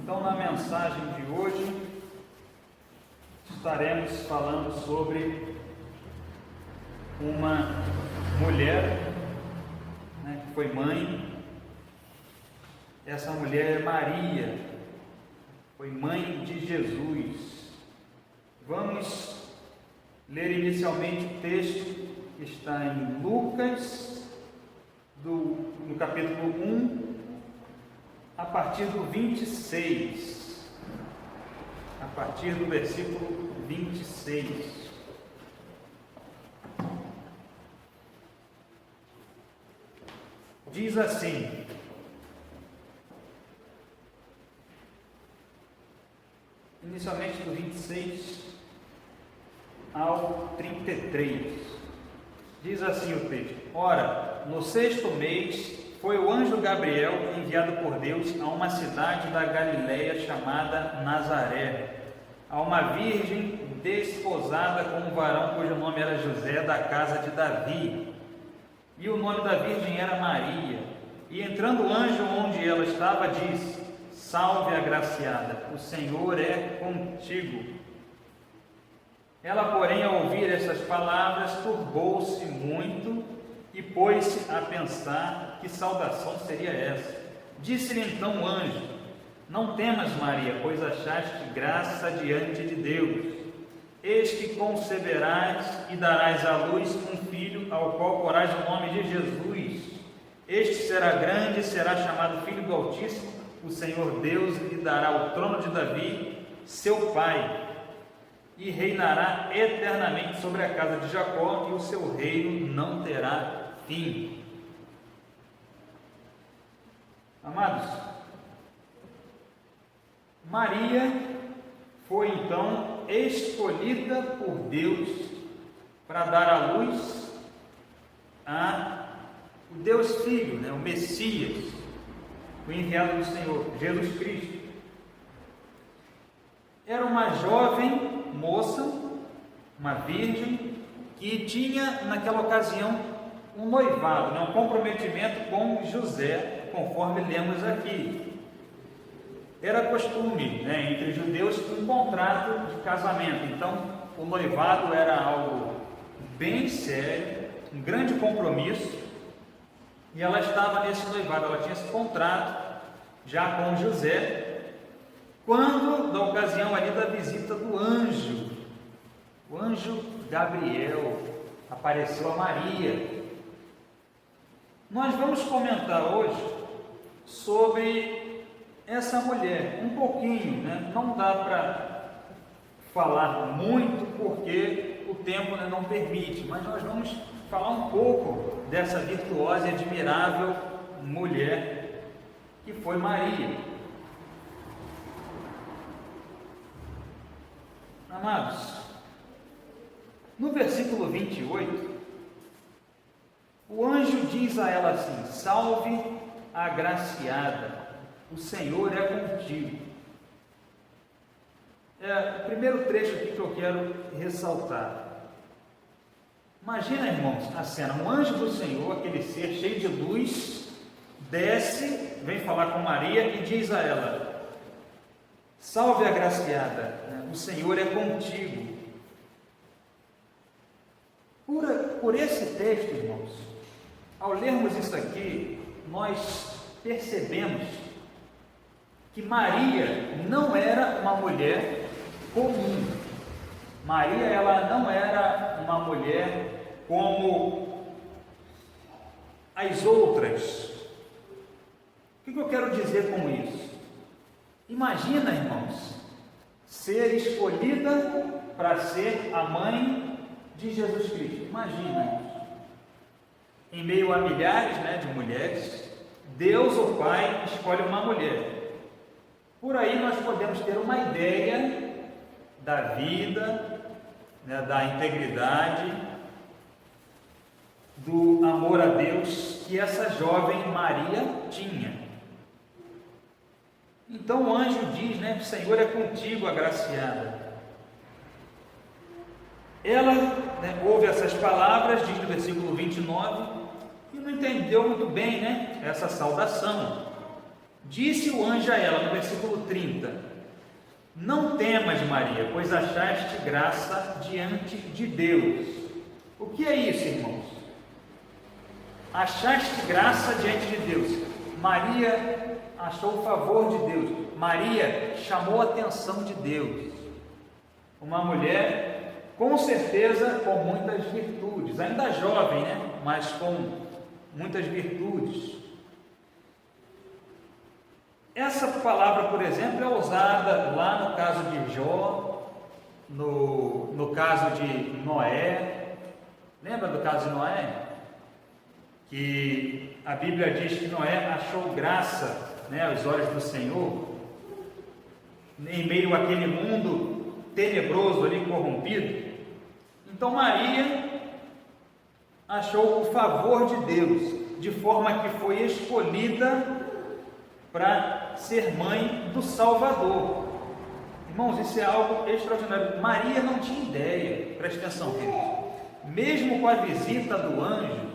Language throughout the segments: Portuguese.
Então, na mensagem de hoje, estaremos falando sobre uma mulher, que foi mãe. Essa mulher é Maria, foi mãe de Jesus. Vamos ler inicialmente o texto que está em Lucas, no capítulo 1, a partir do 26, a partir do versículo 26. Diz assim: inicialmente do 26 ao 33, diz assim o texto: Ora, no 6º mês, foi o anjo Gabriel enviado por Deus a uma cidade da Galileia chamada Nazaré, a uma virgem desposada com um varão cujo nome era José, da casa de Davi, e o nome da virgem era Maria. E entrando o anjo onde ela estava, disse: Salve, agraciada, o Senhor é contigo. Ela, porém, ao ouvir essas palavras, turbou-se muito e pôs-se a pensar que saudação seria essa. Disse-lhe então o anjo: Não temas, Maria, pois achaste graça diante de Deus. Eis que conceberás e darás à luz um filho, ao qual porás o nome de Jesus. Este será grande e será chamado Filho do Altíssimo. O Senhor Deus lhe dará o trono de Davi, seu pai, e reinará eternamente sobre a casa de Jacó, e o seu reino não terá fim. Amados, Maria foi então escolhida por Deus para dar à luz o Deus Filho, o Messias, o enviado do Senhor, Jesus Cristo. Era uma jovem moça, uma virgem, que tinha naquela ocasião um noivado, um comprometimento com José, conforme lemos aqui. Era costume, entre judeus, um contrato de casamento. Então, o noivado era algo bem sério, um grande compromisso, e ela estava nesse noivado, ela tinha esse contrato já com José, quando, na ocasião ali da visita do anjo, o anjo Gabriel apareceu a Maria. Nós vamos comentar hoje sobre essa mulher, um pouquinho, não dá para falar muito porque o tempo não permite, mas nós vamos falar um pouco dessa virtuosa e admirável mulher que foi Maria. Amados, no versículo 28, o anjo diz a ela assim: Salve, agraciada, o Senhor é contigo. É o primeiro trecho aqui que eu quero ressaltar. Imagina, irmãos, a cena: um anjo do Senhor, aquele ser cheio de luz, desce, vem falar com Maria e diz a ela: Salve, agraciada, o Senhor é contigo. Por esse texto, irmãos, ao lermos isso aqui, nós percebemos que Maria não era uma mulher comum. Maria, ela não era uma mulher como as outras. O que eu quero dizer com isso? Imagina, irmãos, ser escolhida para ser a mãe de Jesus Cristo. Imagina, em meio a milhares de mulheres, Deus, o Pai, escolhe uma mulher. Por aí nós podemos ter uma ideia da vida, da integridade, do amor a Deus que essa jovem Maria tinha. Então o anjo diz, o Senhor é contigo, agraciada. Ela ouve essas palavras, diz no versículo 29, e não entendeu muito bem essa saudação. Disse o anjo a ela, no versículo 30, não temas, Maria, pois achaste graça diante de Deus. O que é isso, irmãos? Achaste graça diante de Deus. Maria achou o favor de Deus. Maria chamou a atenção de Deus. Uma mulher, com certeza, com muitas virtudes, ainda jovem, né? Mas com muitas virtudes. Essa palavra, por exemplo, é usada lá no caso de Jó, no caso de Noé. Lembra do caso de Noé? Que a Bíblia diz que Noé achou graça, né, aos olhos do Senhor, em meio àquele mundo tenebroso ali, corrompido. Então Maria achou o favor de Deus, de forma que foi escolhida para ser mãe do Salvador. Irmãos, isso é algo extraordinário. Maria não tinha ideia, preste atenção, queridos. Mesmo com a visita do anjo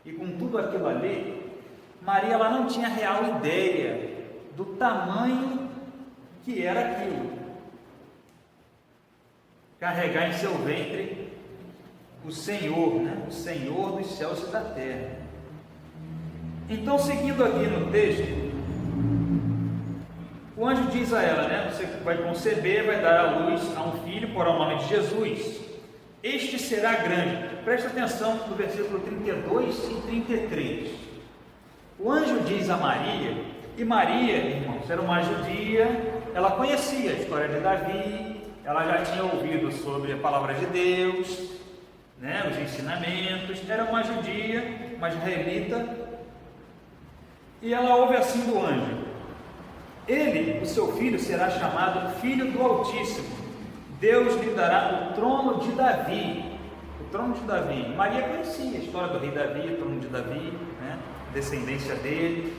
e com tudo aquilo ali, Maria ela não tinha real ideia do tamanho que era aquilo. Carregar em seu ventre o Senhor, né? O Senhor dos céus e da terra. Então, seguindo aqui no texto, o anjo diz a ela, né? Você vai conceber, vai dar à luz a um filho, porá o nome de Jesus. Este será grande. Presta atenção no versículo 32 e 33. O anjo diz a Maria, e Maria, irmãos, era uma judia, ela conhecia a história de Davi, ela já tinha ouvido sobre a palavra de Deus, né? Os ensinamentos, era uma judia, uma israelita, e ela ouve assim do anjo: ele, o seu filho, será chamado Filho do Altíssimo. Deus lhe dará o trono de Davi. O trono de Davi. Maria conhecia a história do rei Davi, o trono de Davi, né? Descendência dele.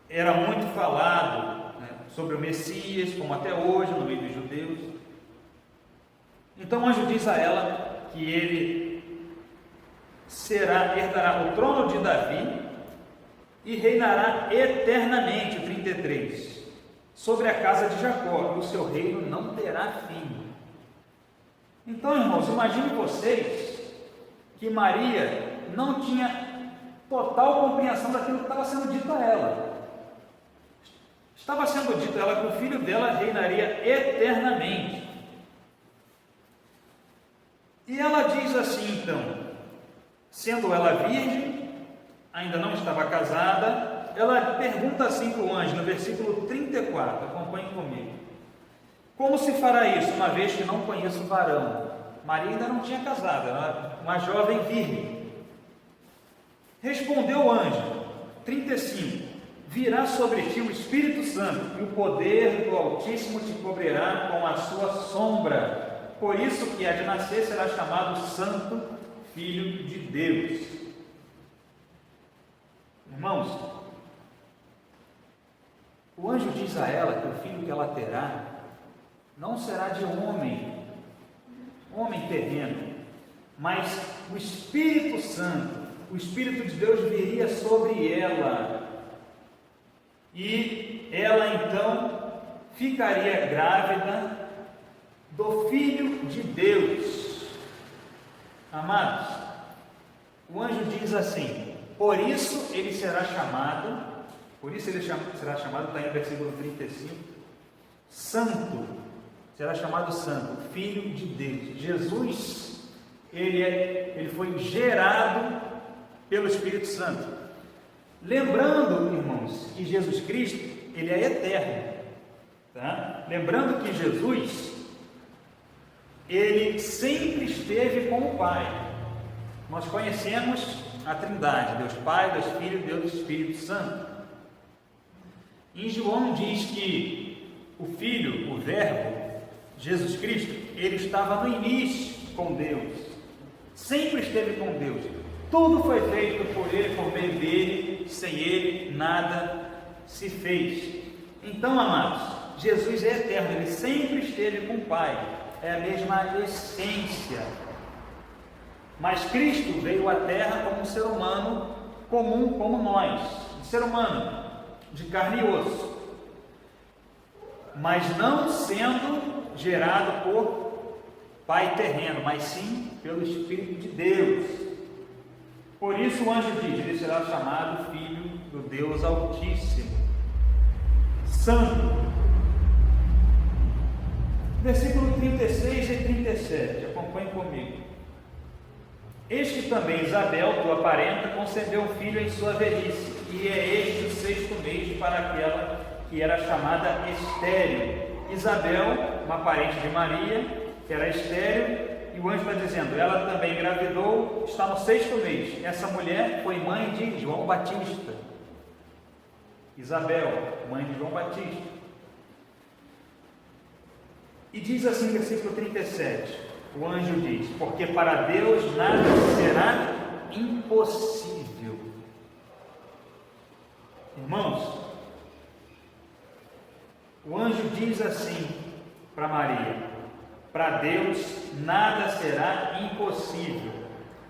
Era muito falado, né, sobre o Messias, como até hoje, no meio dos judeus. Então o anjo diz a ela que ele herdará o trono de Davi e reinará eternamente, 33, sobre a casa de Jacó, e o seu reino não terá fim. Então, irmãos, imagine vocês que Maria não tinha total compreensão daquilo que estava sendo dito a ela. Estava sendo dito a ela que o filho dela reinaria eternamente. E ela diz assim, então, sendo ela virgem, ainda não estava casada, ela pergunta assim para o anjo, no versículo 34, acompanhe comigo: como se fará isso, uma vez que não conheço varão? Maria ainda não tinha casado, era uma jovem virgem. Respondeu o anjo, 35, virá sobre ti o Espírito Santo, e o poder do Altíssimo te cobrirá com a sua sombra, por isso que há de nascer será chamado Santo Filho de Deus. Irmãos, o anjo diz a ela que o filho que ela terá não será de homem terreno, mas o Espírito Santo, o Espírito de Deus viria sobre ela, e ela então ficaria grávida do Filho de Deus. Amados, o anjo diz assim: por isso ele será chamado, está em versículo 35, Santo, será chamado Santo, Filho de Deus. Jesus, ele foi gerado pelo Espírito Santo. Lembrando, irmãos, que Jesus Cristo, ele é eterno, tá? Lembrando que Jesus, ele sempre esteve com o Pai. Nós conhecemos a Trindade, Deus Pai, Deus Filho, Deus Espírito Santo. Em João diz que o Filho, o Verbo, Jesus Cristo, ele estava no início com Deus, sempre esteve com Deus. Tudo foi feito por ele, por meio dele, sem ele nada se fez. Então, amados, Jesus é eterno, ele sempre esteve com o Pai, é a mesma essência. Mas Cristo veio à Terra como um ser humano comum como nós, um ser humano de carne e osso, mas não sendo gerado por pai terreno, mas sim pelo Espírito de Deus. Por isso o anjo diz: ele será chamado Filho do Deus Altíssimo. Santo. Versículo 36 e 37, acompanhe comigo. Eis que também Isabel, tua parenta, concebeu um filho em sua velhice, e é este o 6º mês para aquela que era chamada estéril. Isabel, uma parente de Maria, que era estéril, e o anjo está dizendo, ela também engravidou, está no 6º mês. Essa mulher foi mãe de João Batista. Isabel, mãe de João Batista. E diz assim, versículo 37, o anjo diz: porque para Deus nada será impossível. Irmãos, o anjo diz assim para Maria: para Deus nada será impossível.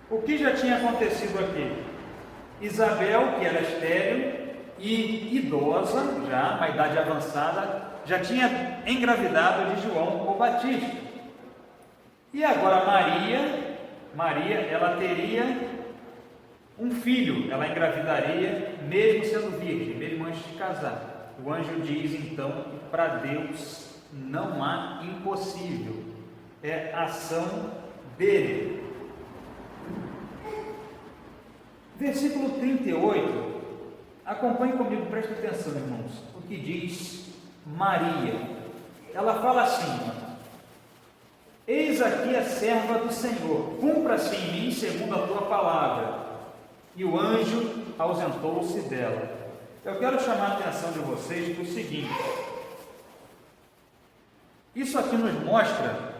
O que já tinha acontecido aqui? Isabel, que era estéril e idosa, já, uma idade avançada, já tinha engravidado de João o Batista. E agora Maria, ela teria um filho, ela engravidaria, mesmo sendo virgem, mesmo antes de casar. O anjo diz então que para Deus não há impossível, é ação dele. Versículo 38, acompanhe comigo, preste atenção, irmãos, o que diz Maria. Ela fala assim: eis aqui a serva do Senhor, cumpra-se em mim segundo a tua palavra. E o anjo ausentou-se dela. Eu quero chamar a atenção de vocês para o seguinte: isso aqui nos mostra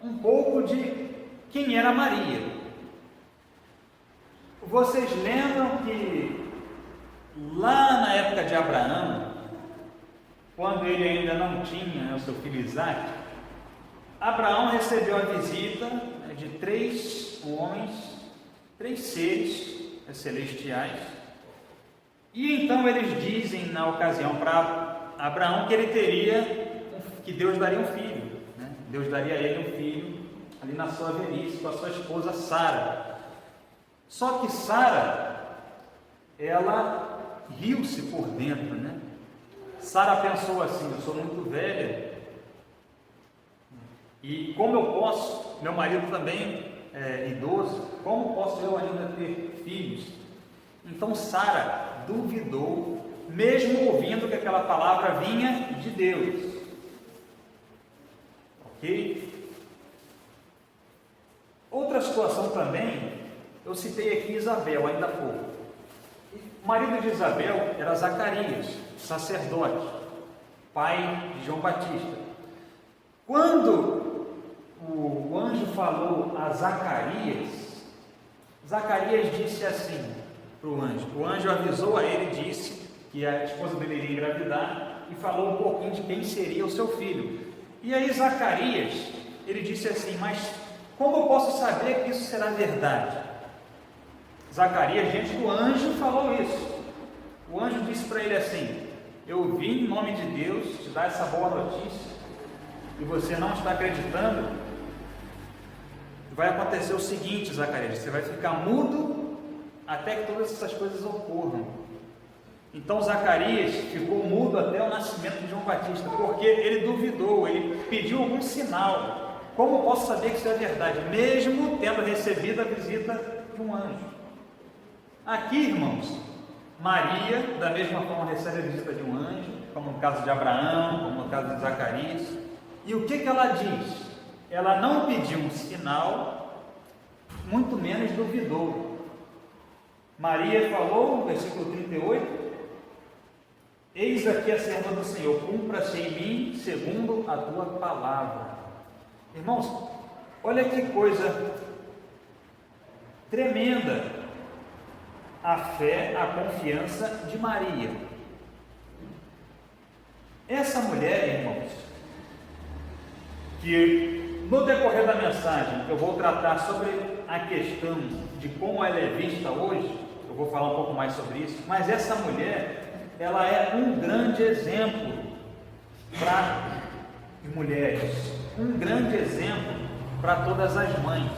um pouco de quem era Maria. Vocês lembram que lá na época de Abraão, quando ele ainda não tinha o seu filho Isaac, Abraão recebeu a visita de 3 homens, 3 seres celestiais, e então eles dizem na ocasião para Abraão que Deus daria um filho, né? Deus daria a ele um filho ali na sua velhice com a sua esposa Sara. Só que Sara, ela riu-se por dentro, né? Sara pensou assim: eu sou muito velha, e como eu posso, meu marido também é idoso, como posso eu ainda ter filhos? Então Sara duvidou, mesmo ouvindo que aquela palavra vinha de Deus. Ok? Outra situação também, eu citei aqui Isabel ainda há pouco. O marido de Isabel era Zacarias, sacerdote, pai de João Batista. Quando o anjo falou a Zacarias, Zacarias disse assim para o anjo avisou a ele, disse que a esposa dele iria engravidar e falou um pouquinho de quem seria o seu filho. E aí Zacarias, ele disse assim: mas como eu posso saber que isso será verdade? Zacarias, diante do anjo, falou isso. O anjo disse para ele assim: eu vim em nome de Deus te dar essa boa notícia e você não está acreditando. Vai acontecer o seguinte, Zacarias: você vai ficar mudo até que todas essas coisas ocorram. Então Zacarias ficou mudo até o nascimento de João Batista, porque ele duvidou, ele pediu algum sinal. Como eu posso saber que isso é verdade, mesmo tendo recebido a visita de um anjo? Aqui, irmãos, Maria, da mesma forma, recebe a visita de um anjo, como no caso de Abraão, como no caso de Zacarias. E o que ela diz? Ela não pediu um sinal, muito menos duvidou. Maria falou, no versículo 38, eis aqui a serva do Senhor, cumpra-se em mim segundo a tua palavra. Irmãos, olha que coisa tremenda a fé, a confiança de Maria. Essa mulher, irmãos, que no decorrer da mensagem eu vou tratar sobre a questão de como ela é vista hoje, eu vou falar um pouco mais sobre isso, mas essa mulher, ela é um grande exemplo para as mulheres, um grande exemplo para todas as mães.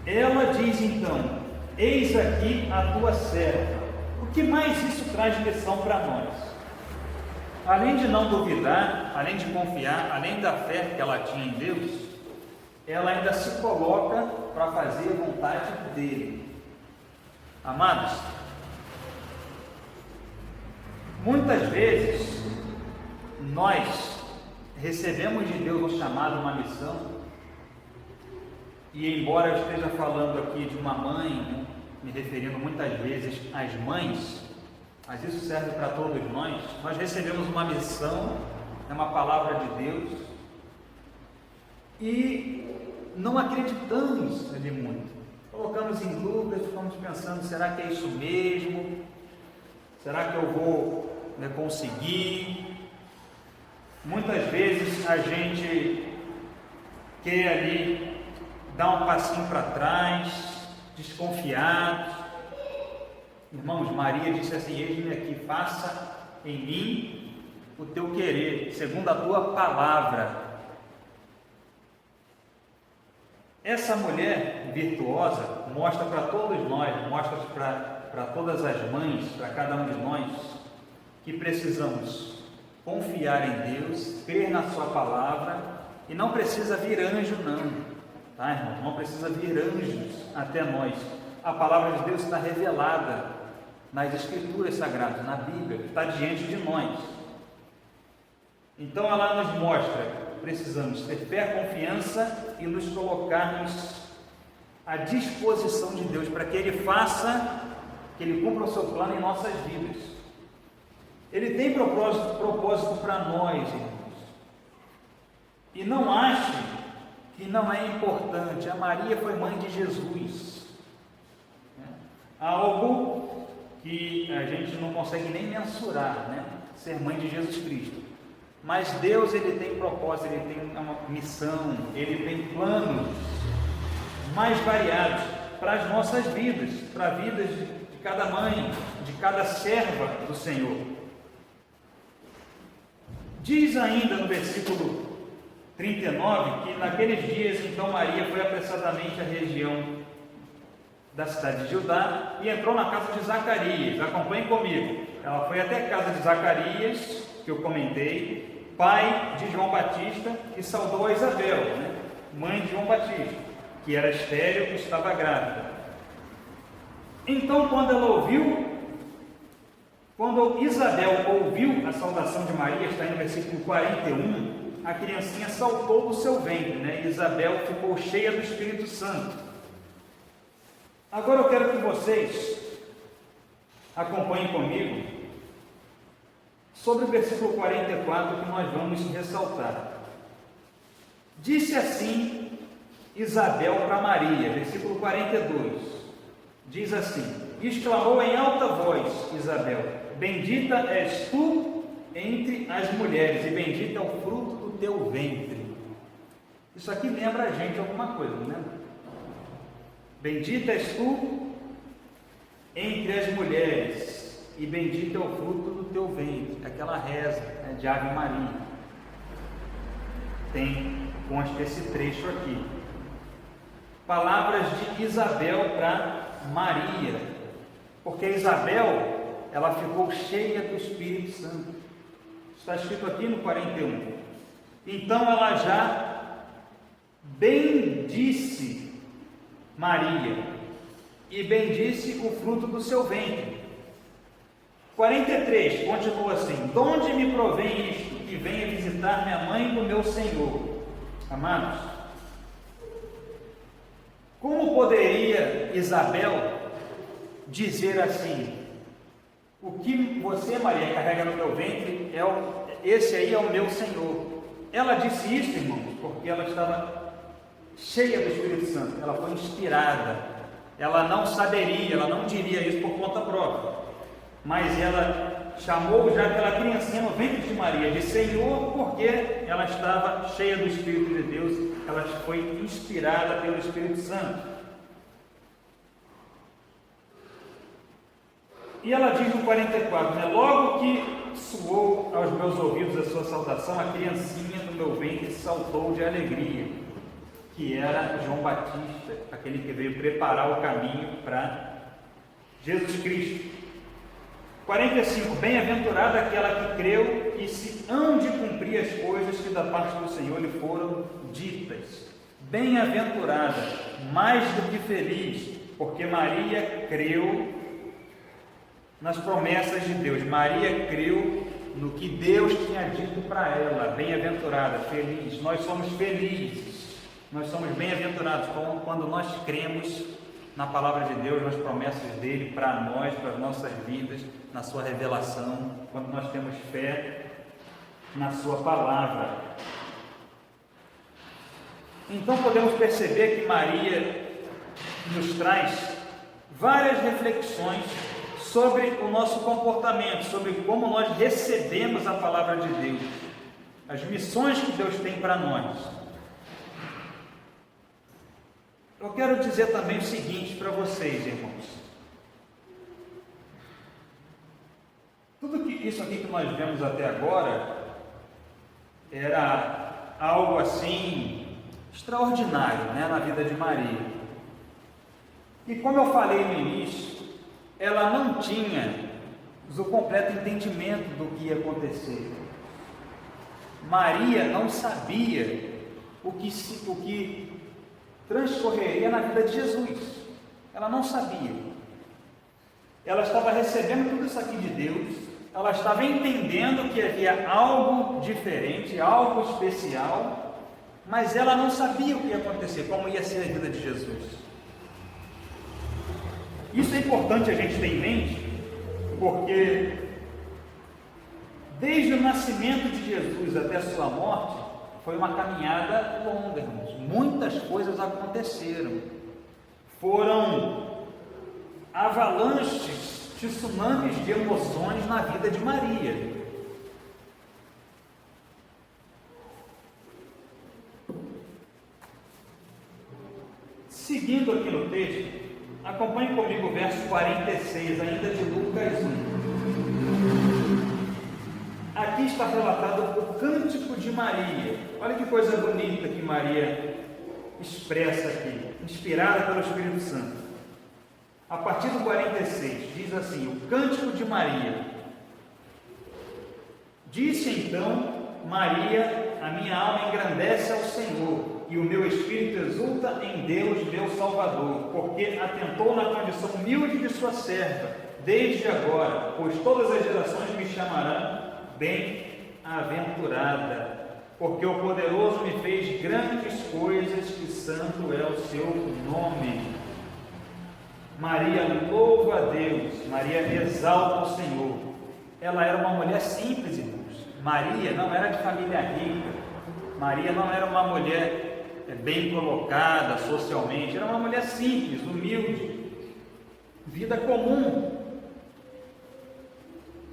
Ela diz então: eis aqui a tua serva. O que mais isso traz de lição para nós? Além de não duvidar, além de confiar, além da fé que ela tinha em Deus, ela ainda se coloca para fazer a vontade dele. Amados, muitas vezes nós recebemos de Deus um chamado, uma missão, e embora eu esteja falando aqui de uma mãe, né, me referindo muitas vezes às mães, mas isso serve para todos nós recebemos uma missão, é uma palavra de Deus, e não acreditamos ali muito, colocamos em dúvida, ficamos pensando: será que é isso mesmo? Será que eu vou conseguir? Muitas vezes a gente quer ali dar um passinho para trás, desconfiado. Irmãos, Maria disse assim: eis-me aqui, faça em mim o teu querer, segundo a tua palavra. Essa mulher virtuosa mostra para todos nós, mostra para todas as mães, para cada um de nós, que precisamos confiar em Deus, crer na sua palavra, e não precisa vir anjo não, tá, irmão? Não precisa vir anjos até nós. A palavra de Deus está revelada nas Escrituras Sagradas, na Bíblia, que está diante de nós. Então ela nos mostra: precisamos ter fé, confiança e nos colocarmos à disposição de Deus para que Ele faça, que Ele cumpra o seu plano em nossas vidas. Ele tem propósito para nós, irmãos. E não ache que não é importante. A Maria foi mãe de Jesus. Algo que a gente não consegue nem mensurar, né? Ser mãe de Jesus Cristo. Mas Deus, Ele tem propósito, Ele tem uma missão, Ele tem planos mais variados para as nossas vidas, para a vida de cada mãe, de cada serva do Senhor. Diz ainda no versículo 39 que naqueles dias, então, Maria foi apressadamente à região da cidade de Judá e entrou na casa de Zacarias. Acompanhe comigo. Ela foi até a casa de Zacarias, que eu comentei, pai de João Batista, e saudou a Isabel, né? Mãe de João Batista, que era estéril e estava grávida. Então, quando Isabel ouviu a saudação de Maria, está no versículo 41, a criancinha saltou do seu ventre, né? Isabel ficou cheia do Espírito Santo. Agora eu quero que vocês acompanhem comigo sobre o versículo 44 que nós vamos ressaltar. Disse assim Isabel para Maria, versículo 42, diz assim: exclamou em alta voz Isabel: bendita és tu entre as mulheres, e bendito é o fruto do teu ventre. Isso aqui lembra a gente alguma coisa, não lembra? Bendita és tu entre as mulheres, e bendito é o fruto do teu ventre. Aquela reza, né, de Ave Maria. Consta esse trecho aqui. Palavras de Isabel para Maria, porque Isabel, ela ficou cheia do Espírito Santo. Está escrito aqui no 41. Então ela já bendisse Maria, e bendisse o fruto do seu ventre. 43, continua assim: de onde me provém isto, que venha visitar minha mãe do meu Senhor? Amados, como poderia Isabel dizer assim: o que você, Maria, carrega no meu ventre, esse aí é o meu Senhor? Ela disse isso, irmãos, porque ela estava cheia do Espírito Santo, ela foi inspirada. Ela não saberia, ela não diria isso por conta própria, mas ela chamou já aquela criancinha no ventre de Maria de Senhor, porque ela estava cheia do Espírito de Deus, ela foi inspirada pelo Espírito Santo. E ela diz no 44, né? Logo que soou aos meus ouvidos a sua saudação, a criancinha no meu ventre saltou de alegria, que era João Batista, aquele que veio preparar o caminho para Jesus Cristo. 45, bem-aventurada aquela que creu e se hão de cumprir as coisas que da parte do Senhor lhe foram ditas. Bem-aventurada, mais do que feliz, porque Maria creu nas promessas de Deus. Maria creu no que Deus tinha dito para ela. Bem-aventurada, feliz. Nós somos felizes, nós somos bem-aventurados quando nós cremos na palavra de Deus, nas promessas dele para nós, para as nossas vidas, na sua revelação, quando nós temos fé na sua palavra. Então podemos perceber que Maria nos traz várias reflexões sobre o nosso comportamento, sobre como nós recebemos a palavra de Deus, as missões que Deus tem para nós. Eu quero dizer também o seguinte para vocês, irmãos. Tudo isso aqui que nós vemos até agora era algo assim extraordinário, né, na vida de Maria. E como eu falei no início, ela não tinha o completo entendimento do que ia acontecer. Maria não sabia o que transcorreria na vida de Jesus. Ela não sabia. Ela estava recebendo tudo isso aqui de Deus, ela estava entendendo que havia algo diferente, algo especial, mas ela não sabia o que ia acontecer, como ia ser a vida de Jesus. Isso é importante a gente ter em mente, porque desde o nascimento de Jesus até a sua morte, foi uma caminhada longa, irmãos. Muitas coisas aconteceram. Foram avalanches, tsunamis de emoções na vida de Maria. Seguindo aqui no texto, acompanhe comigo o verso 46, ainda de Lucas 1. Aqui está relatado o cântico de Maria. Olha que coisa bonita que Maria expressa aqui, inspirada pelo Espírito Santo. A partir do 46, diz assim: o cântico de Maria. Disse então Maria: a minha alma engrandece ao Senhor, e o meu espírito exulta em Deus, meu Salvador, porque atentou na condição humilde de sua serva, desde agora, pois todas as gerações me chamarão bem-aventurada, porque o poderoso me fez grandes coisas, e santo é o seu nome. Maria louva a Deus, Maria exalta o Senhor. Ela era uma mulher simples, irmãos. Maria não era de família rica, Maria não era uma mulher bem colocada socialmente, era uma mulher simples, humilde, vida comum.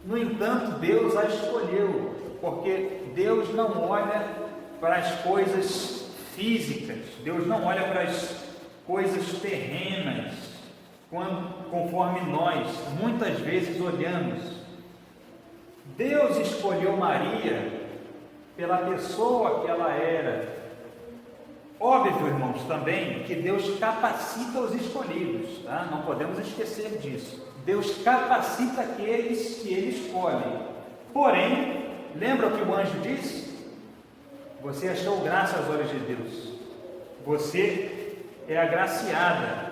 No entanto, Deus a escolheu, porque Deus não olha para as coisas físicas, Deus não olha para as coisas terrenas, conforme nós muitas vezes olhamos. Deus escolheu Maria pela pessoa que ela era. Óbvio, irmãos, também que Deus capacita os escolhidos, tá? Não podemos esquecer disso. Deus capacita aqueles que Ele escolhe. Porém, lembra o que o anjo disse? Você achou graça aos olhos de Deus. Você é agraciada.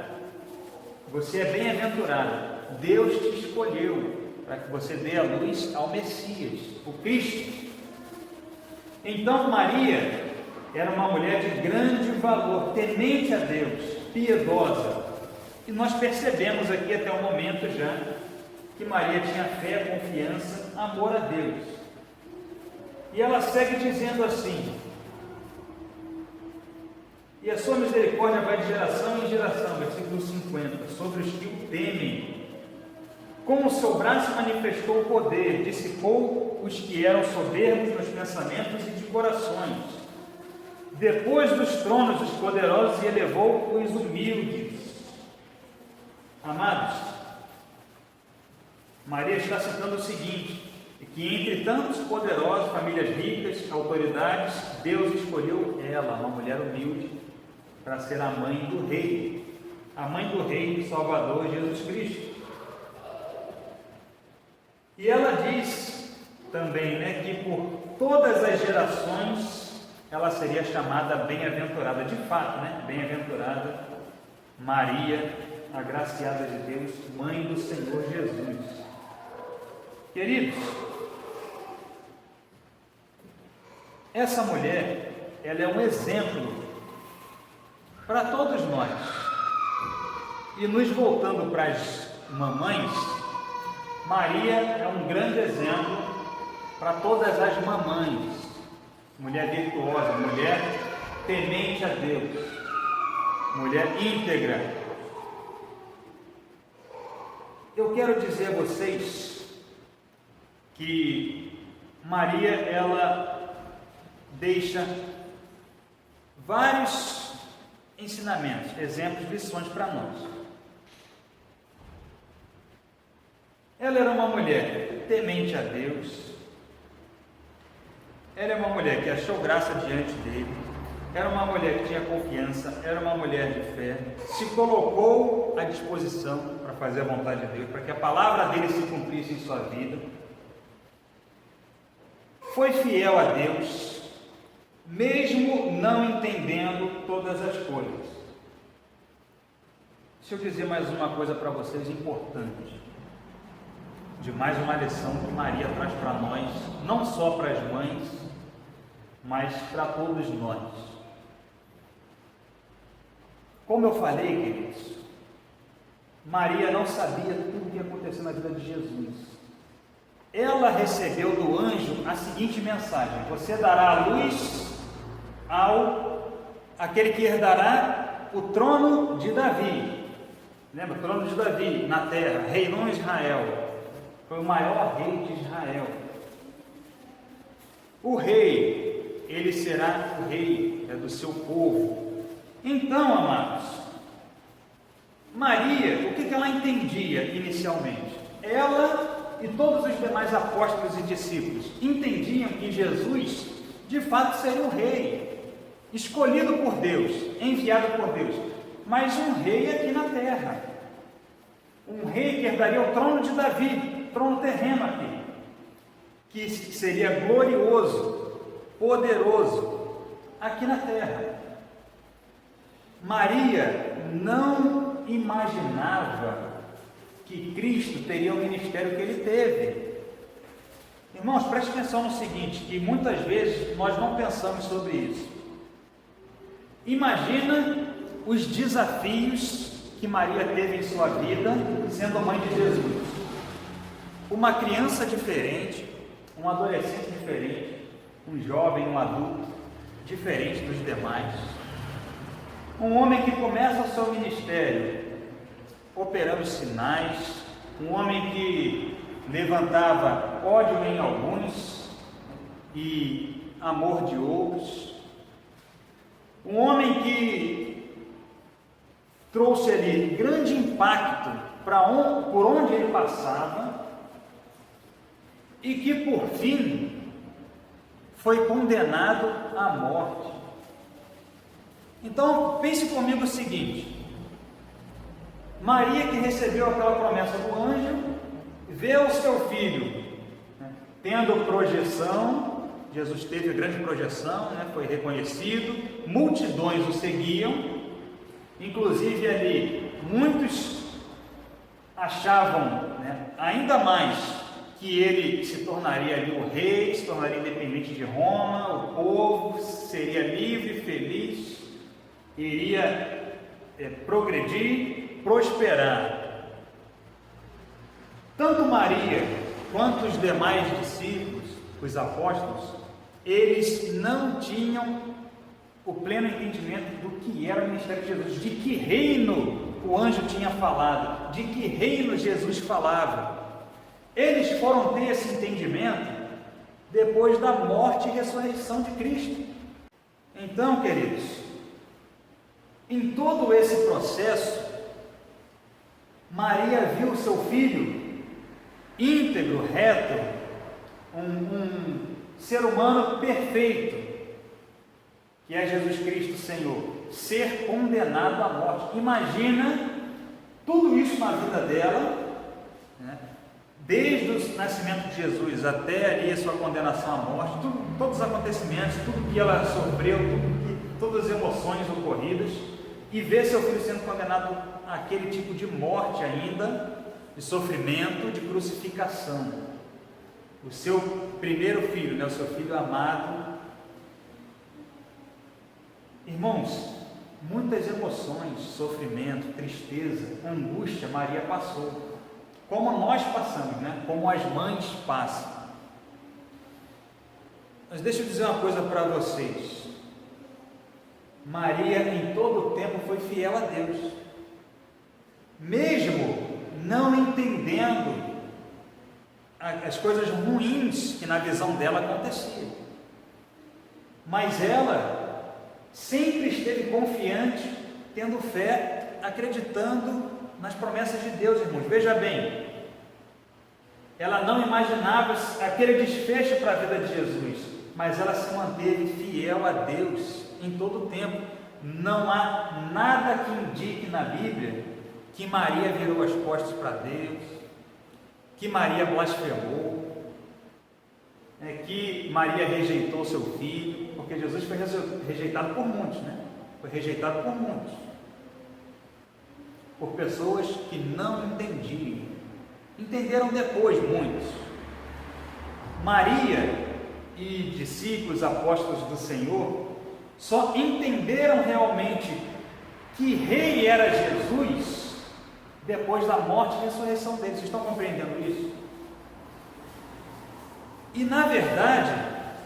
Você é bem-aventurada. Deus te escolheu para que você dê a luz ao Messias, o Cristo. Então Maria era uma mulher de grande valor, temente a Deus, piedosa. E nós percebemos aqui até o momento já que Maria tinha fé, confiança, amor a Deus. E ela segue dizendo assim: e a sua misericórdia vai de geração em geração, versículo 50, sobre os que o temem. Com o seu braço manifestou o poder, dissipou os que eram soberbos nos pensamentos e de corações. Depois dos tronos os poderosos e elevou os humildes. Amados, Maria está citando o seguinte: que entre tantos poderosos, famílias ricas, autoridades, Deus escolheu ela, uma mulher humilde, para ser a mãe do Rei, Salvador Jesus Cristo. E ela diz também, que por todas as gerações ela seria chamada bem-aventurada, de fato, bem-aventurada Maria, agraciada de Deus, mãe do Senhor Jesus. Queridos, essa mulher, ela é um exemplo para todos nós. E nos voltando para as mamães, Maria é um grande exemplo para todas as mamães. Mulher virtuosa, mulher temente a Deus, mulher íntegra. Eu quero dizer a vocês que Maria, ela deixa vários ensinamentos, exemplos, lições para nós. Ela era uma mulher temente a Deus, ela é uma mulher que achou graça diante dele, era uma mulher que tinha confiança, era uma mulher de fé, se colocou à disposição para fazer a vontade de Deus, para que a palavra dele se cumprisse em sua vida, foi fiel a Deus, mesmo não entendendo todas as coisas. Deixa eu dizer mais uma coisa para vocês importante, de mais uma lição que Maria traz para nós, não só para as mães, mas para todos nós. Como eu falei, queridos, Maria não sabia tudo o que ia acontecer na vida de Jesus. Ela recebeu do anjo a seguinte mensagem: você dará a luz aquele que herdará o trono de Davi. Lembra? O trono de Davi na terra, reinou em Israel, foi o maior rei de Israel. O rei, ele será o rei do seu povo. Então, amados, Maria, o que ela entendia inicialmente? Ela e todos os demais apóstolos e discípulos entendiam que Jesus, de fato, seria o rei, escolhido por Deus, enviado por Deus, mas um rei aqui na terra, um rei que herdaria o trono de Davi, trono terreno aqui, que seria glorioso, poderoso, aqui na terra. Maria não imaginava que Cristo teria o ministério que ele teve. Irmãos, preste atenção no seguinte, que muitas vezes nós não pensamos sobre isso. Imagina os desafios que Maria teve em sua vida, sendo mãe de Jesus. Uma criança diferente, um adolescente diferente, um jovem, um adulto diferente dos demais. Um homem que começa o seu ministério operando sinais, um homem que levantava ódio em alguns e amor de outros, um homem que trouxe ali grande impacto por onde ele passava e que por fim foi condenado à morte. Então pense comigo o seguinte: Maria, que recebeu aquela promessa do anjo, vê o seu filho tendo projeção. Jesus teve grande projeção, foi reconhecido, multidões o seguiam, inclusive ali muitos achavam ainda mais que ele se tornaria ali o rei, se tornaria independente de Roma, o povo seria livre, feliz, iria progredir, prosperar. Tanto Maria quanto os demais discípulos, os apóstolos, eles não tinham o pleno entendimento do que era o ministério de Jesus, de que reino o anjo tinha falado, de que reino Jesus falava. Eles foram ter esse entendimento depois da morte e ressurreição de Cristo. Então, queridos, em todo esse processo, Maria viu seu filho íntegro, reto, um ser humano perfeito, que é Jesus Cristo, Senhor, ser condenado à morte. Imagina tudo isso na vida dela, né? Desde o nascimento de Jesus até ali a sua condenação à morte, todos os acontecimentos, tudo que ela sofreu, todas as emoções ocorridas, e ver seu filho sendo condenado àquele tipo de morte ainda, de sofrimento, de crucificação. O seu primeiro filho, né, o seu filho amado. Irmãos, muitas emoções, sofrimento, tristeza, angústia, Maria passou. Como nós passamos, né? Como as mães passam. Mas deixa eu dizer uma coisa para vocês. Maria, em todo o tempo, foi fiel a Deus. Mesmo não entendendo as coisas ruins que na visão dela aconteciam. Mas ela sempre esteve confiante, tendo fé, acreditando nas promessas de Deus, irmãos. Veja bem, ela não imaginava aquele desfecho para a vida de Jesus, mas ela se manteve fiel a Deus em todo o tempo. Não há nada que indique na Bíblia que Maria virou as costas para Deus, que Maria blasfemou, que Maria rejeitou seu filho, porque Jesus foi rejeitado por muitos, né? Foi rejeitado por muitos, por pessoas que não entendiam. Entenderam depois muitos. Maria e discípulos, apóstolos do Senhor, só entenderam realmente que rei era Jesus depois da morte e ressurreição dele. Vocês estão compreendendo isso? E na verdade,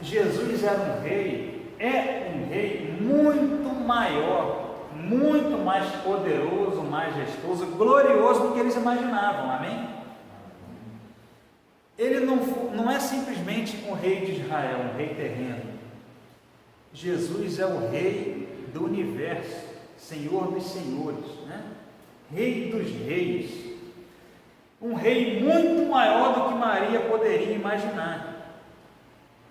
Jesus era um rei, é um rei muito maior, muito mais poderoso, majestoso, glorioso do que eles imaginavam, amém? Ele não é simplesmente um rei de Israel, um rei terreno. Jesus é o rei do universo, Senhor dos senhores, né? Rei dos reis, um rei muito maior do que Maria poderia imaginar.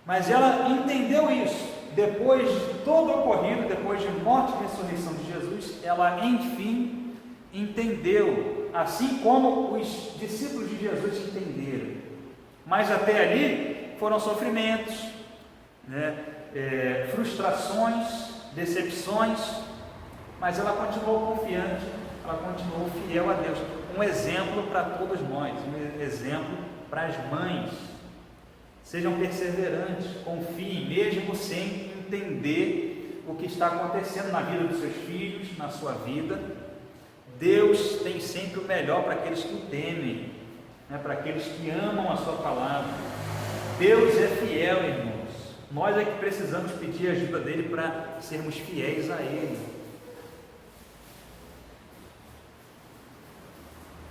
Mas ela entendeu isso. Depois de todo o ocorrido, depois de morte e ressurreição de Jesus, ela enfim entendeu, assim como os discípulos de Jesus entenderam. Mas até ali foram sofrimentos, né? Frustrações, decepções, mas ela continuou confiante, ela continuou fiel a Deus. Um exemplo para todos nós, um exemplo para as mães. Sejam perseverantes, confiem, mesmo sem entender o que está acontecendo na vida dos seus filhos, na sua vida. Deus tem sempre o melhor para aqueles que o temem, né? Para aqueles que amam a sua palavra. Deus é fiel, irmãos. Nós é que precisamos pedir a ajuda dele para sermos fiéis a ele.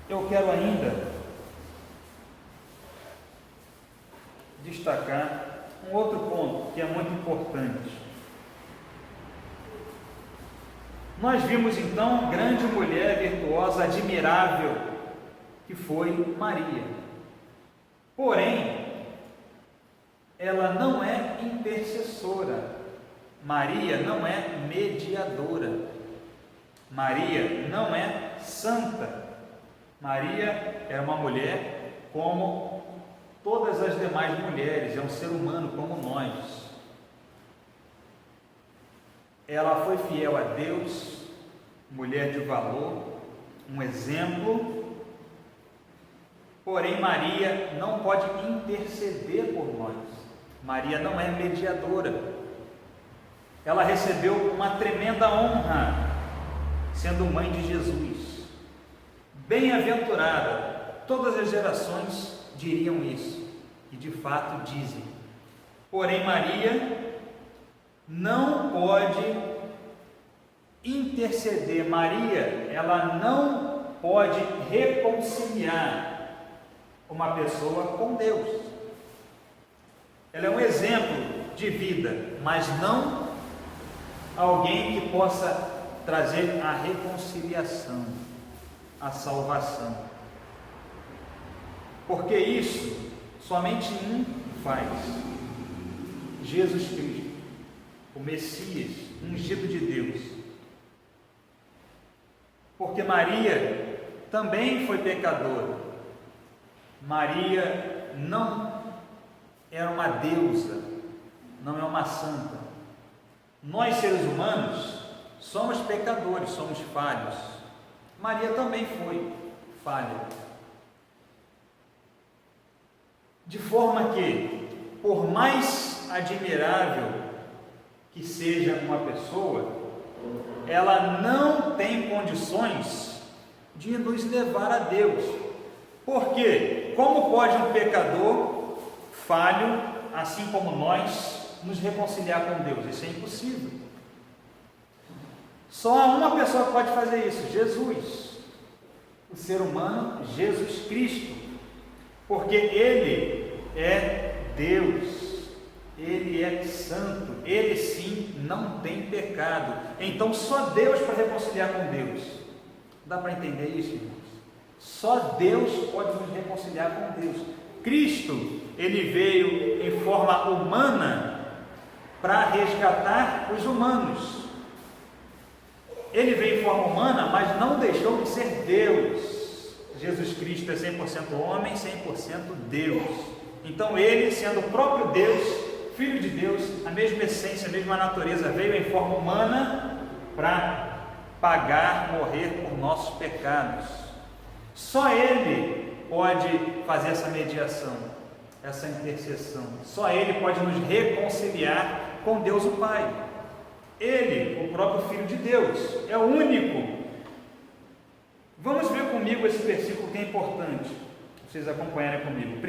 Eu quero ainda destacar um outro ponto que é muito importante. Nós vimos então grande mulher virtuosa, admirável, que foi Maria. Porém, ela não é intercessora. Maria não é mediadora. Maria não é santa. Maria é uma mulher como todas as demais mulheres, é um ser humano como nós. Ela foi fiel a Deus, mulher de valor, um exemplo. Porém, Maria não pode interceder por nós. Maria não é mediadora. Ela recebeu uma tremenda honra, sendo mãe de Jesus. Bem-aventurada, todas as gerações diriam isso, e de fato dizem. Porém, Maria não pode interceder. Maria, ela não pode reconciliar uma pessoa com Deus. Ela é um exemplo de vida, mas não alguém que possa trazer a reconciliação, a salvação. porque isso somente um faz: Jesus Cristo, o Messias, ungido de Deus. Porque Maria também foi pecadora. Maria não era uma deusa, não é uma santa. Nós, seres humanos, somos pecadores, somos falhos. Maria também foi falha. De forma que, por mais admirável que seja uma pessoa, ela não tem condições de nos levar a Deus. Por quê? Como pode um pecador falho, assim como nós, nos reconciliar com Deus? Isso é impossível. Só há uma pessoa que pode fazer isso: Jesus, o ser humano, Jesus Cristo, porque Ele é Deus. Ele é santo, Ele sim não tem pecado. Então só Deus para reconciliar com Deus. Dá para entender isso, irmãos? Só Deus pode nos reconciliar com Deus. Cristo, Ele veio em forma humana para resgatar os humanos. Ele veio em forma humana, mas não deixou de ser Deus. Jesus Cristo é 100% homem, 100% Deus. Então Ele, sendo o próprio Deus, Filho de Deus, a mesma essência, a mesma natureza, veio em forma humana para pagar, morrer por nossos pecados. Só Ele pode fazer essa mediação, essa intercessão. Só Ele pode nos reconciliar com Deus o Pai. Ele, o próprio Filho de Deus, é o único. Vamos ver comigo esse versículo que é importante, vocês acompanharem comigo. 1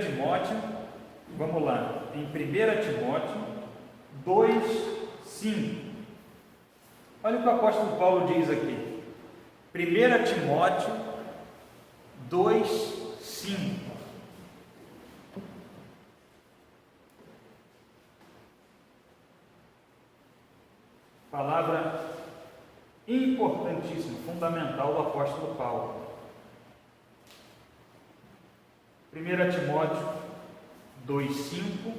Timóteo, vamos lá, em 1 Timóteo 2:5. Olha o que o apóstolo Paulo diz aqui. 1 Timóteo 2:5. Palavra importantíssima, fundamental do apóstolo Paulo. 1 Timóteo 2:5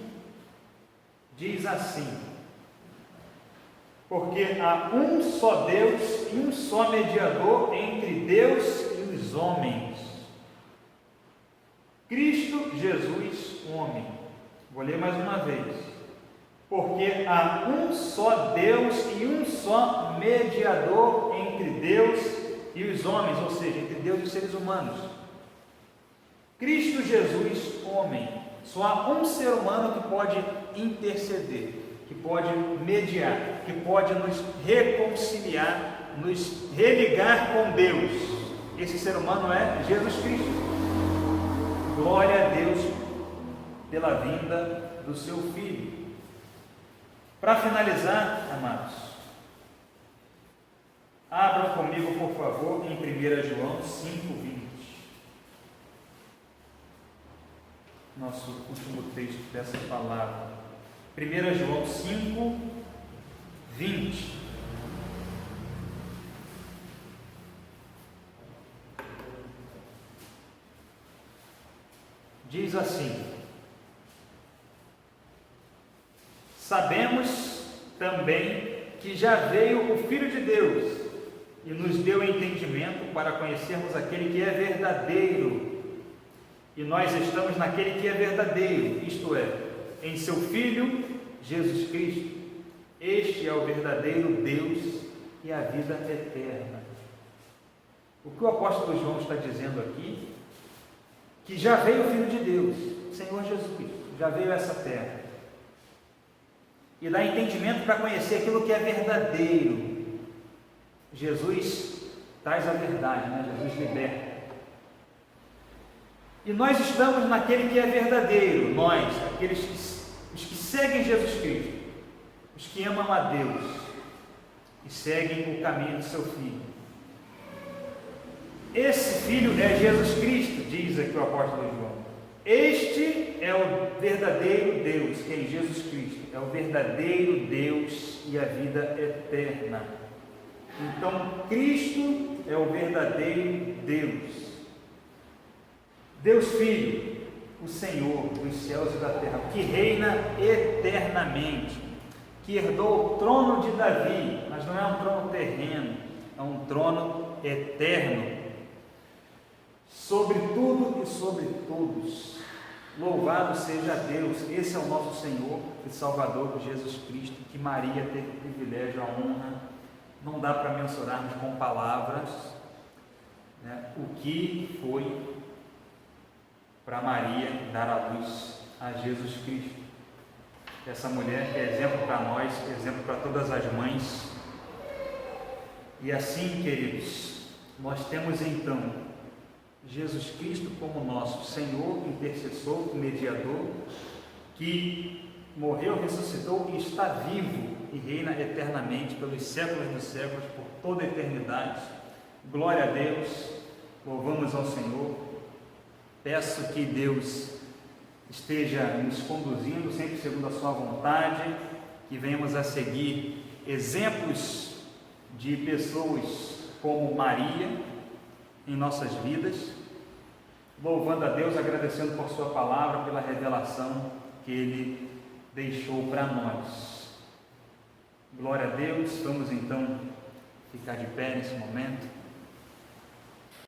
diz assim: porque há um só Deus e um só mediador entre Deus e os homens, Cristo Jesus, homem. Vou ler mais uma vez. Porque há um só Deus e um só mediador entre Deus e os homens, ou seja, entre Deus e os seres humanos, Cristo Jesus, homem. Só há um ser humano que pode interceder, que pode mediar, que pode nos reconciliar, nos religar com Deus. Esse ser humano é Jesus Cristo. Glória a Deus pela vinda do seu Filho. Para finalizar, amados, abram comigo, por favor, em 1 João 5:20. Nosso último texto dessa palavra. 1 João 5:20. Diz assim: sabemos também que já veio o Filho de Deus e nos deu entendimento para conhecermos aquele que é verdadeiro. E nós estamos naquele que é verdadeiro, isto é, em seu Filho, Jesus Cristo. Este é o verdadeiro Deus e a vida eterna. O que o apóstolo João está dizendo aqui? Que já veio o Filho de Deus, Senhor Jesus Cristo, já veio a essa terra. E dá entendimento para conhecer aquilo que é verdadeiro. Jesus traz a verdade, né? Jesus liberta. E nós estamos naquele que é verdadeiro, nós, os que seguem Jesus Cristo, os que amam a Deus e seguem o caminho do seu Filho. Esse Filho é Jesus Cristo, diz aqui o apóstolo João. Este é o verdadeiro Deus, que é Jesus Cristo, é o verdadeiro Deus e a vida eterna. Então, Cristo é o verdadeiro Deus. Deus Filho, o Senhor dos céus e da terra, que reina eternamente, que herdou o trono de Davi, mas não é um trono terreno, é um trono eterno, sobre tudo e sobre todos. Louvado seja Deus. Esse é o nosso Senhor e Salvador Jesus Cristo, que Maria teve o privilégio, a honra, não dá para mensurarmos com palavras, né, o que foi para Maria dar à luz a Jesus Cristo. Essa mulher que é exemplo para nós, exemplo para todas as mães. E assim, queridos, nós temos então Jesus Cristo como nosso Senhor, intercessor, mediador, que morreu, ressuscitou e está vivo e reina eternamente pelos séculos dos séculos, por toda a eternidade. Glória a Deus, louvamos ao Senhor. Peço que Deus esteja nos conduzindo sempre segundo a sua vontade, que venhamos a seguir exemplos de pessoas como Maria em nossas vidas, louvando a Deus, agradecendo por sua palavra, pela revelação que Ele deixou para nós. Glória a Deus. Vamos então ficar de pé nesse momento.